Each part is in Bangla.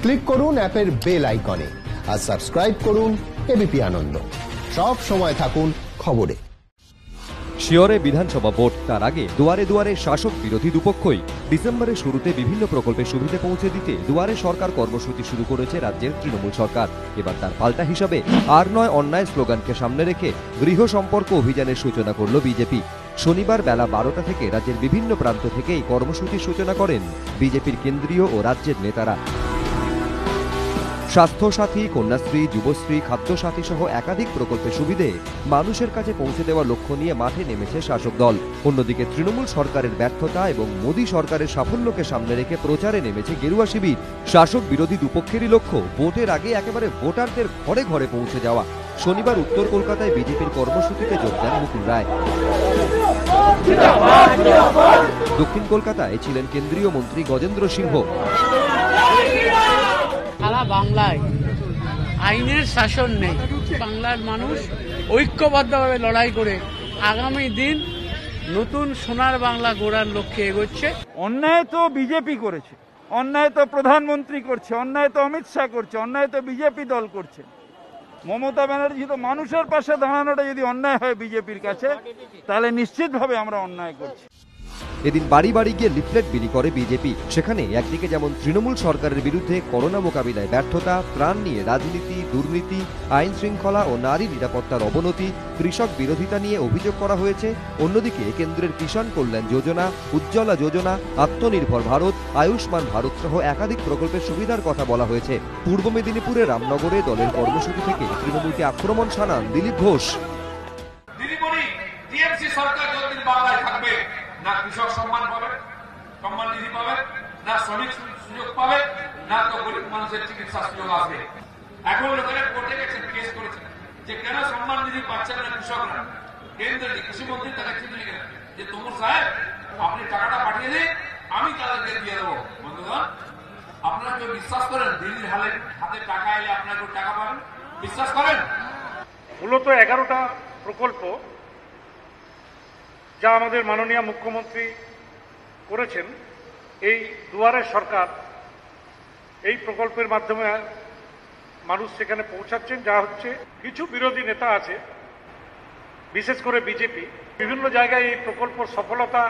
ক্লিক করুন অ্যাপের বেল আইকনে আর সাবস্ক্রাইব করুন এবিপি আনন্দ। সব সময় থাকুন খবরে। শিয়রে বিধানসভা ভোট, তার আগে দুয়ারে দুয়ারে শাসক বিরোধী দুপক্ষই। ডিসেম্বরের শুরুতে বিভিন্ন প্রকল্পের সুবিধা পৌঁছে দিতে দুয়ারে সরকার কর্মসূচি শুরু করেছে রাজ্যের তৃণমূল সরকার। এবার তার পাল্টা হিসাবে আর নয় অন্যায় স্লোগানকে সামনে রেখে গৃহ সম্পর্ক অভিযানের সূচনা করল বিজেপি। শনিবার বেলা 12টা থেকে রাজ্যের বিভিন্ন প্রান্ত থেকে এই কর্মসূচির সূচনা করেন বিজেপির কেন্দ্রীয় ও রাজ্যের নেতারা। স্বাস্থ্যসাথী, কন্যাশ্রী, যুবশ্রী, খাদ্যসাথী সহ একাধিক প্রকল্পের সুবিধে মানুষের কাছে পৌঁছে দেওয়ার লক্ষ্য নিয়ে মাঠে নেমেছে শাসক দল। অন্যদিকে তৃণমূল সরকারের ব্যর্থতা এবং মোদী সরকারের সাফল্যকে সামনে রেখে প্রচারে নেমেছে গেরুয়া শিবির। শাসক বিরোধী দুপক্ষেরই লক্ষ্য ভোটের আগে একেবারে ভোটারদের ঘরে ঘরে পৌঁছে যাওয়া। শনিবার উত্তর কলকাতায় বিজেপির কর্মসূচিতে যোগ দেন মুকুল রায়। দক্ষিণ কলকাতায় ছিলেন কেন্দ্রীয় মন্ত্রী গজেন্দ্র সিংহ। সারা বাংলায় আইনের শাসন নেই। বাংলার মানুষ ঐক্যবদ্ধভাবে লড়াই করে আগামী দিন নতুন সোনার বাংলা গড়ার লক্ষ্যে এগোচ্ছে। অন্যায় তো বিজেপি করেছে, অন্যায় তো প্রধানমন্ত্রী করছে, অন্যায় তো অমিত শাহ করছে, অন্যায় তো বিজেপি দল করছে। মমতা ব্যানার্জি তো মানুষের পাশে দাঁড়ানোটা যদি অন্যায় হয় বিজেপির কাছে, তাহলে নিশ্চিতভাবে আমরা অন্যায় করছি। এদিন বাড়ি বাড়ি গিয়ে লিফলেট বিলি করে বিজেপি। সেখানে একদিকে যেমন তৃণমূল সরকারের বিরুদ্ধে করোনা মোকাবিলায় ব্যর্থতা, প্রাণ নিয়ে রাজনীতি, দুর্নীতি, আইন শৃঙ্খলা ও নারী নিরাপত্তার অবনতি, কৃষক বিরোধিতা নিয়ে অভিযোগ করা হয়েছে। অন্যদিকে কেন্দ্রের কিষাণ কল্যাণ যোজনা, উজ্জ্বলা যোজনা, আত্মনির্ভর ভারত, আয়ুষ্মান ভারত সহ একাধিক প্রকল্পের সুবিধার কথা বলা হয়েছে। পূর্ব মেদিনীপুরের রামনগরে দলের কর্মসূচি থেকে তৃণমূলকে আক্রমণ শানান দিলীপ ঘোষ। না কৃষক সম্মান পাবে, সম্মান নিধি পাবে, না শ্রমিক সুযোগ পাবে, না তো গরিব মানুষের চিকিৎসা সুযোগ আসবে। এখন লোকেরা কোর্টে গেছেন, কেস করেছেন যে কেন সম্মান নিধি পাচ্ছেন না কৃষকরা। কেন্দ্রের কৃষিমন্ত্রী তারা চিঠি লিখেন যে তমুর সাহেব আপনি টাকাটা পাঠিয়ে দিন, আমি তাদেরকে দিয়ে দেবো। বন্ধুগণ, আপনারা কেউ বিশ্বাস করেন দিল্লির হাতে টাকা এলে আপনারা কেউ টাকা পাবেন? বিশ্বাস করেন? মূলত 11টা প্রকল্প যা আমাদের মাননীয় মুখ্যমন্ত্রী করেছেন, এই দুয়ারে সরকার এই প্রকল্পের মাধ্যমে মানুষ সেখানে পৌঁছাচ্ছেন। যা হচ্ছে কিছু বিরোধী নেতা আছে, বিশেষ করে বিজেপি, বিভিন্ন জায়গায় এই প্রকল্প সফলতা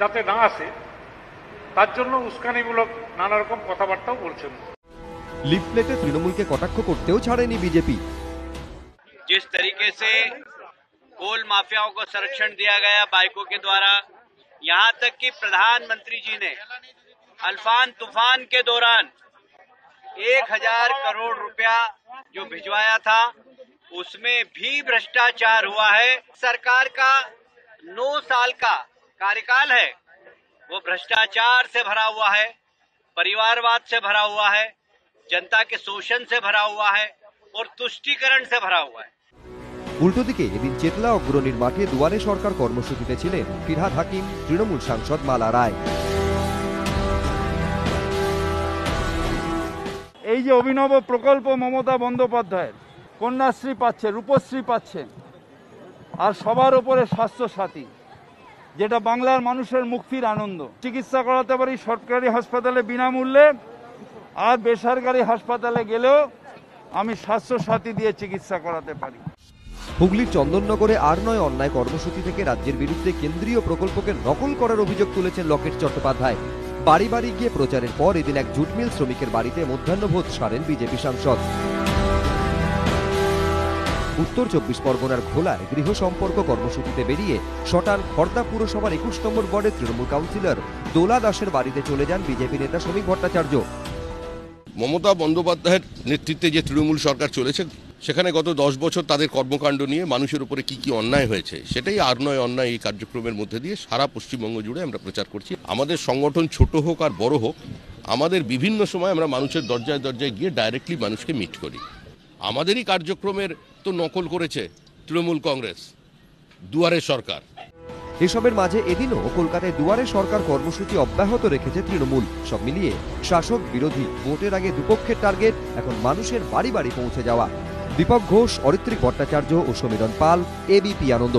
যাতে না আসে তার জন্য উস্কানিমূলক নানা রকম কথাবার্তাও বলছেন। লিফলেটে তৃণমূলকে কটাক্ষ করতেও ছাড়েনি বিজেপি। जिस तरीके से कोल माफियाओं को संरक्षण दिया गया बाइकों के द्वारा, यहां तक कि प्रधानमंत्री जी ने अल्फान तूफान के दौरान 1000 करोड़ रुपया जो भिजवाया था उसमें भी भ्रष्टाचार हुआ है। सरकार का 9 साल का कार्यकाल है, वो भ्रष्टाचार से भरा हुआ है, परिवारवाद से भरा हुआ है, जनता के शोषण से भरा हुआ है और तुष्टीकरण से भरा हुआ है। উল্টো দিকে এদিন চেতলা অগ্রণীর মাঠে দুয়ারে সরকার কর্মসূচিতে ছিলেন ফিরহাদ হাকিম, তৃণমূল সাংসদ মালা রায়। এই যে অভিনব প্রকল্প মমতা বন্দ্যোপাধ্যায়ের, কন্যাশ্রী পাচ্ছে, রূপশ্রী পাচ্ছেন, আর সবার উপরে স্বাস্থ্যসাথী, যেটা বাংলার মানুষের মুক্তির আনন্দ। চিকিৎসা করাতে পারি সরকারি হাসপাতালে বিনামূল্যে, আর বেসরকারি হাসপাতালে গেলেও আমি স্বাস্থ্যসাথী দিয়ে চিকিৎসা করাতে পারি। হুগলির চন্দননগরে আর নয় অন্যায় কর্মসূচি থেকে রাজ্যের বিরুদ্ধে কেন্দ্রীয় প্রকল্পকে নকল করার অভিযোগ তুলেছেন লকেট চট্টোপাধ্যায়। বাড়ি বাড়ি গিয়ে প্রচারের পর এদিন এক জুট মিল শ্রমিকের বাড়িতে মধ্যাহ্নভোজ সারেন বিজেপি সাংসদ। উত্তর 24 পরগনার ঘোলায় গৃহ সম্পর্ক কর্মসূচিতে বেরিয়ে শটান খড়দা পুরসভার 21 নম্বর ওয়ার্ডের তৃণমূল কাউন্সিলর দোলা দাসের বাড়িতে চলে যান বিজেপি নেতা শ্রমিক ভট্টাচার্য। মমতা বন্দ্যোপাধ্যায়ের নেতৃত্বে যে তৃণমূল সরকার চলেছে, সেখানে গত 10 বছর তাদের কর্মকাণ্ড নিয়ে মানুষের উপরে কি কি অন্যায় হয়েছে সেটাই আর নয় অন্যায় এই কার্যক্রমের মধ্যে দিয়ে সারা পশ্চিমবঙ্গ জুড়ে আমরা প্রচার করছি। আমাদের সংগঠন ছোট হোক আর বড় হোক, আমাদের বিভিন্ন সময় আমরা মানুষের দরজায় দরজায় গিয়ে ডাইরেক্টলি মানুষকে মিট করি। আমাদেরই কার্যক্রমের তো নকল করেছে তৃণমূল কংগ্রেস, দুয়ারে সরকার। এসবের মাঝে এদিনও কলকাতায় দুয়ারে সরকার কর্মসূচি অব্যাহত রেখেছে তৃণমূল। সব মিলিয়ে শাসক বিরোধী ভোটের আগে দুপক্ষের টার্গেট এখন মানুষের বাড়ি বাড়ি পৌঁছে যাওয়া। দীপক ঘোষ, অরিত্রিক ভট্টাচার্য ও সমীরণ পাল, এবিপি আনন্দ।